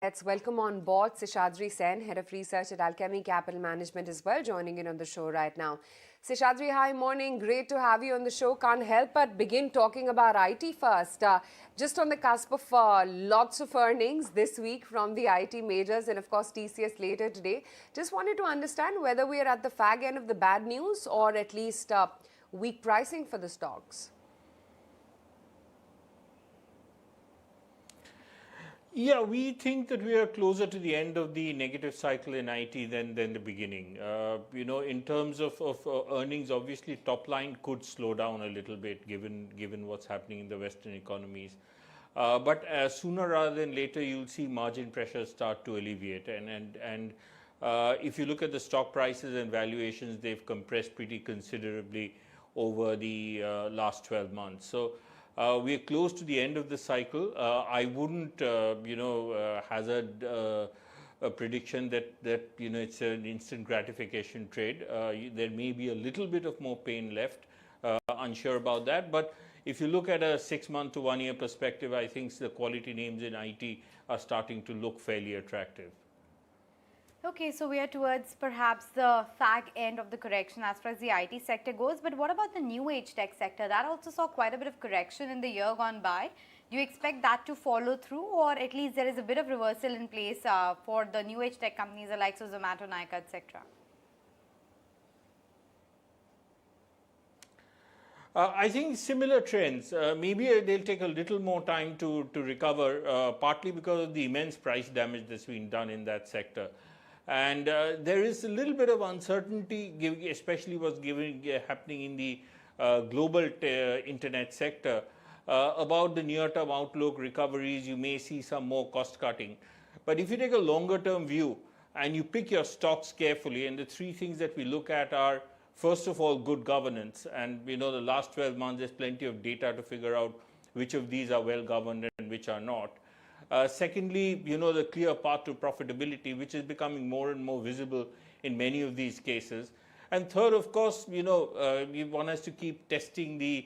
Let's welcome on board Seshadri Sen, Head of Research at Alchemy Capital Management as well, joining in on the show right now. Seshadri, hi, morning. Great to have you on the show. Can't help but begin talking about IT first. Just on the cusp of lots of earnings this week from the IT majors and, of course, TCS later today. Just wanted to understand whether we are at the fag end of the bad news or at least weak pricing for the stocks. Yeah, we think that we are closer to the end of the negative cycle in IT than the beginning. In terms of earnings, obviously top line could slow down a little bit given what's happening in the Western economies. But sooner rather than later, you'll see margin pressures start to alleviate. And if you look at the stock prices and valuations, they've compressed pretty considerably over the last 12 months. So we are close to the end of the cycle. I wouldn't, hazard a prediction that it's an instant gratification trade. There may be a little bit of more pain left. Unsure about that, but if you look at a 6-month to 1 year perspective, I think the quality names in IT are starting to look fairly attractive. Okay, so we are towards perhaps the fag end of the correction as far as the IT sector goes. But what about the new age tech sector? That also saw quite a bit of correction in the year gone by. Do you expect that to follow through, or at least there is a bit of reversal in place for the new age tech companies like Zomato, Nykaa, etc.? I think similar trends. Maybe they'll take a little more time to recover, partly because of the immense price damage that's been done in that sector. And there is a little bit of uncertainty, especially what's happening in the global internet sector, about the near-term outlook recoveries. You may see some more cost cutting. But if you take a longer-term view and you pick your stocks carefully, and the three things that we look at are, first of all, good governance. And the last 12 months, there's plenty of data to figure out which of these are well governed and which are not. Secondly, the clear path to profitability, which is becoming more and more visible in many of these cases. And third, of course, we want us to keep testing the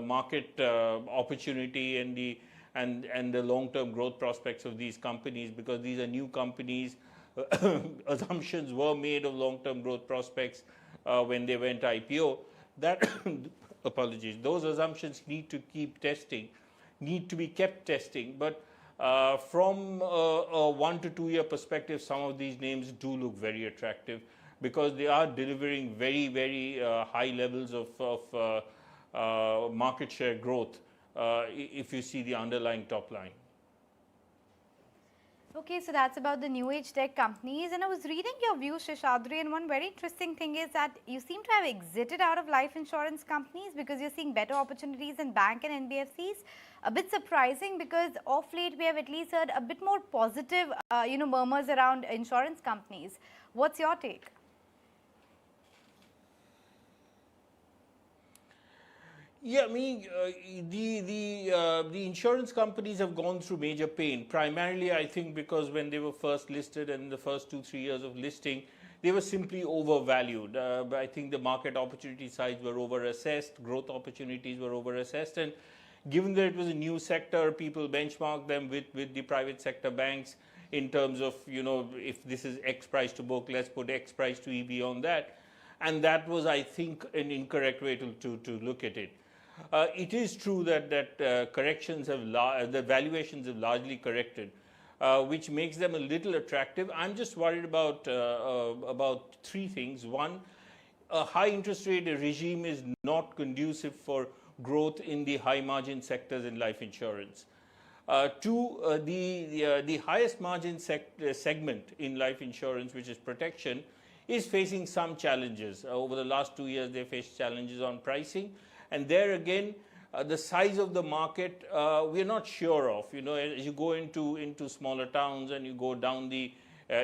market opportunity and the long-term growth prospects of these companies, because these are new companies. Assumptions were made of long-term growth prospects when they went IPO. Those assumptions need to be kept testing. But from a 1 to 2 year perspective, some of these names do look very attractive because they are delivering very, very high levels of market share growth if you see the underlying top line. Okay, so that's about the new age tech companies. And I was reading your views, Seshadri, and one very interesting thing is that you seem to have exited out of life insurance companies because you're seeing better opportunities in bank and NBFCs. A bit surprising because of late we have at least heard a bit more positive, murmurs around insurance companies. What's your take? Yeah, the insurance companies have gone through major pain. Primarily, I think, because when they were first listed and in the first 2-3 years of listing, they were simply overvalued. I think the market opportunity size were overassessed, growth opportunities were overassessed, and given that it was a new sector, people benchmarked them with the private sector banks in terms of, if this is X price to book, let's put X price to EV on that. And that was, I think, an incorrect way to look at it. It is true that the valuations have largely corrected, which makes them a little attractive. I'm just worried about three things. One, a high interest rate regime is not conducive for growth in the high margin sectors in life insurance. Two, the highest margin segment in life insurance, which is protection, is facing some challenges. Over the last 2 years, they faced challenges on pricing. And there again, the size of the market, we're not sure of. As you go into smaller towns and you go down the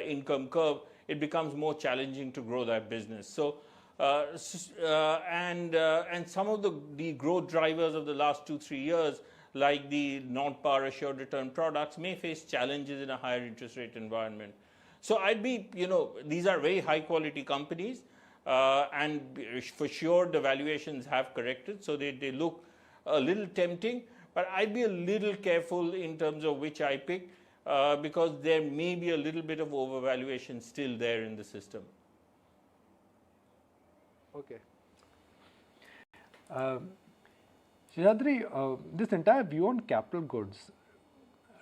income curve, it becomes more challenging to grow that business. So, and some of the growth drivers of the last 2-3 years, like the non-par assured return products, may face challenges in a higher interest rate environment. So I'd be, these are very high quality companies. And for sure the valuations have corrected, so they look a little tempting, but I'd be a little careful in terms of which I pick. because there may be a little bit of overvaluation still there in the system. Okay. Seshadri, this entire view on capital goods,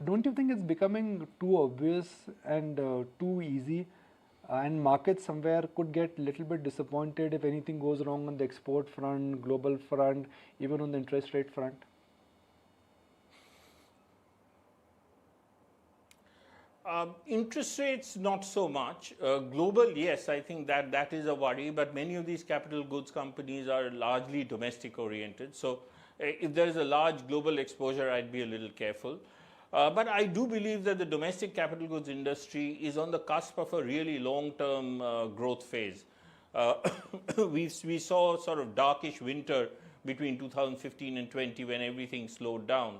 don't you think it's becoming too obvious and too easy? And markets somewhere could get a little bit disappointed if anything goes wrong on the export front, global front, even on the interest rate front? Interest rates, not so much. Global, yes, I think that is a worry, but many of these capital goods companies are largely domestic oriented. So if there is a large global exposure, I'd be a little careful. But I do believe that the domestic capital goods industry is on the cusp of a really long-term growth phase. We saw sort of darkish winter between 2015 and 20 when everything slowed down.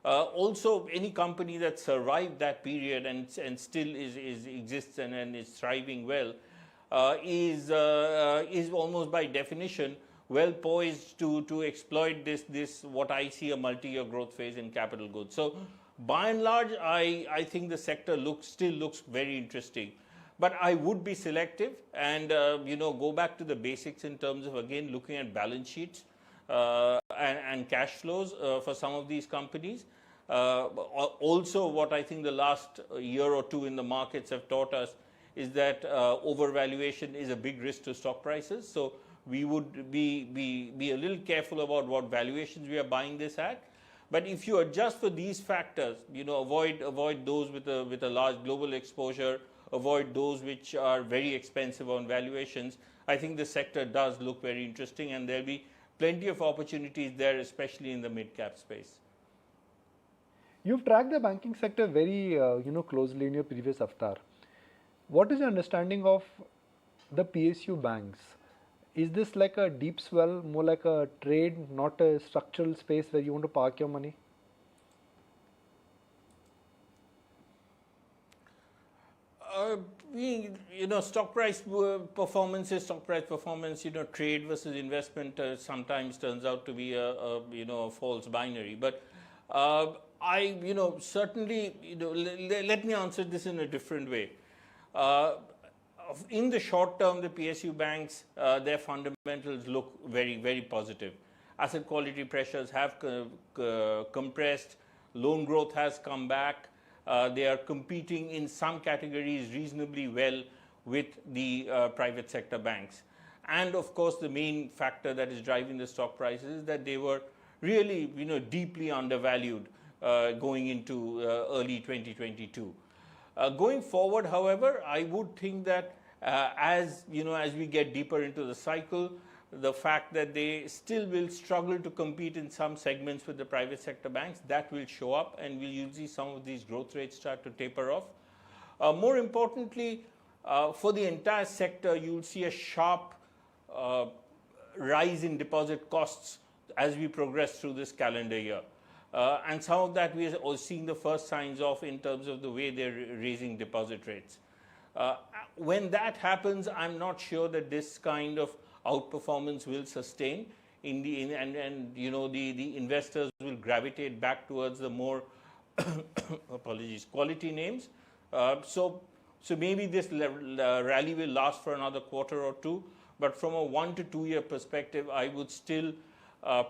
Also, any company that survived that period and still exists and is thriving well is almost by definition well poised to exploit this what I see a multi-year growth phase in capital goods. So by and large, I think the sector still looks very interesting, but I would be selective and go back to the basics in terms of again looking at balance sheets and cash flows for some of these companies. Also, what I think the last year or two in the markets have taught us is that overvaluation is a big risk to stock prices. So we would be a little careful about what valuations we are buying this at. But if you adjust for these factors, avoid those with a large global exposure, avoid those which are very expensive on valuations. I think the sector does look very interesting, and there'll be plenty of opportunities there, especially in the mid-cap space. You've tracked the banking sector very closely in your previous avatar. What is your understanding of the PSU banks? Is this like a deep swell, more like a trade, not a structural space where you want to park your money? Stock price performance is stock price performance. Trade versus investment sometimes turns out to be a false binary. But certainly, let me answer this in a different way. In the short term, the PSU banks, their fundamentals look very, very positive. Asset quality pressures have compressed. Loan growth has come back. They are competing in some categories reasonably well with the private sector banks. And of course, the main factor that is driving the stock prices is that they were really, deeply undervalued going into early 2022. Going forward, however, I would think that as we get deeper into the cycle, the fact that they still will struggle to compete in some segments with the private sector banks, that will show up, and we'll see some of these growth rates start to taper off. More importantly, for the entire sector, you'll see a sharp rise in deposit costs as we progress through this calendar year. And some of that we are seeing the first signs of in terms of the way they're raising deposit rates. When that happens, I'm not sure that this kind of outperformance will sustain and the investors will gravitate back towards the more quality names. So maybe this rally will last for another quarter or two, but from a 1 to 2 year perspective, I would still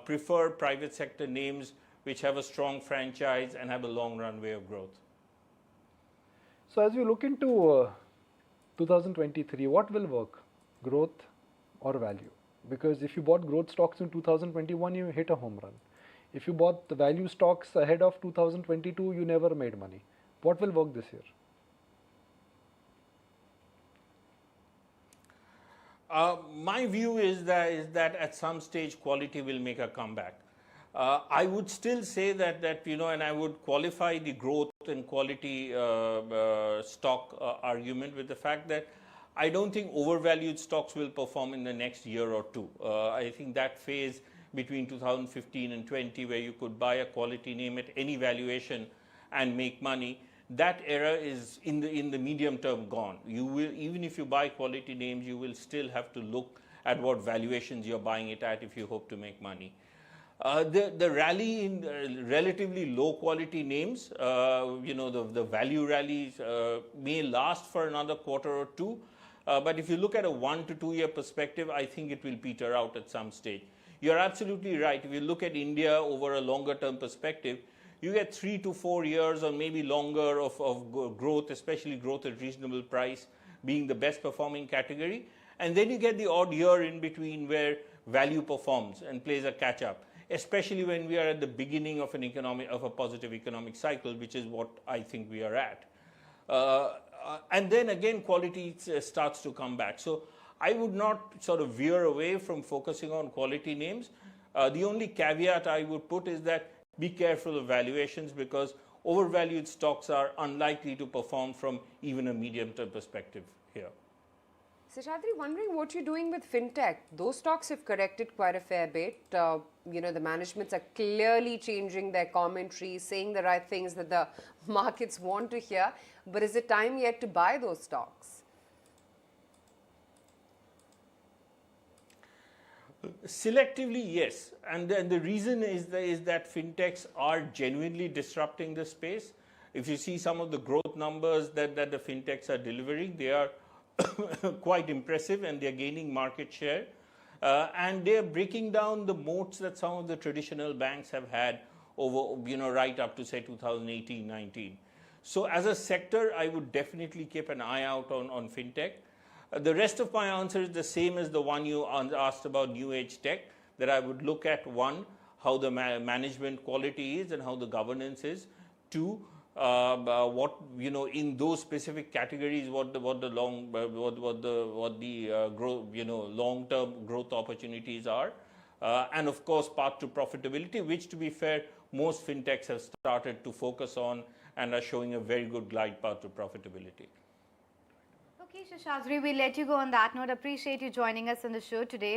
prefer private sector names which have a strong franchise and have a long runway of growth. So as we look into 2023, what will work, growth or value? Because if you bought growth stocks in 2021, you hit a home run. If you bought the value stocks ahead of 2022, you never made money. What will work this year? My view is that at some stage quality will make a comeback. I would still say that and I would qualify the growth and quality stock argument with the fact that I don't think overvalued stocks will perform in the next year or two. I think that phase between 2015 and 20, where you could buy a quality name at any valuation and make money, that era is in the medium term gone. You will, even if you buy quality names, you will still have to look at what valuations you're buying it at if you hope to make money. The rally in relatively low quality names, the value rallies may last for another quarter or two. But if you look at a 1 to 2 year perspective, I think it will peter out at some stage. You're absolutely right. If you look at India over a longer term perspective, you get 3 to 4 years or maybe longer of growth, especially growth at reasonable price being the best performing category. And then you get the odd year in between where value performs and plays a catch up, especially when we are at the beginning of a positive economic cycle, which is what I think we are at. And then again, quality starts to come back. So I would not sort of veer away from focusing on quality names. The only caveat I would put is that be careful of valuations, because overvalued stocks are unlikely to perform from even a medium-term perspective here. Seshadri, wondering what you're doing with fintech. Those stocks have corrected quite a fair bit. The managements are clearly changing their commentary, saying the right things that the markets want to hear. But is it time yet to buy those stocks? Selectively, yes. And the reason is that fintechs are genuinely disrupting the space. If you see some of the growth numbers that the fintechs are delivering, they are quite impressive, and they're gaining market share. And they're breaking down the moats that some of the traditional banks have had over, right up to say 2018-19. So as a sector, I would definitely keep an eye out on fintech. The rest of my answer is the same as the one you asked about new age tech, that I would look at, one, how the management quality is and how the governance is. Two, what in those specific categories, what the long-term growth opportunities are, and of course path to profitability, which, to be fair, most fintechs have started to focus on and are showing a very good glide path to profitability. Okay, Seshadri, we'll let you go on that note. Appreciate you joining us on the show today.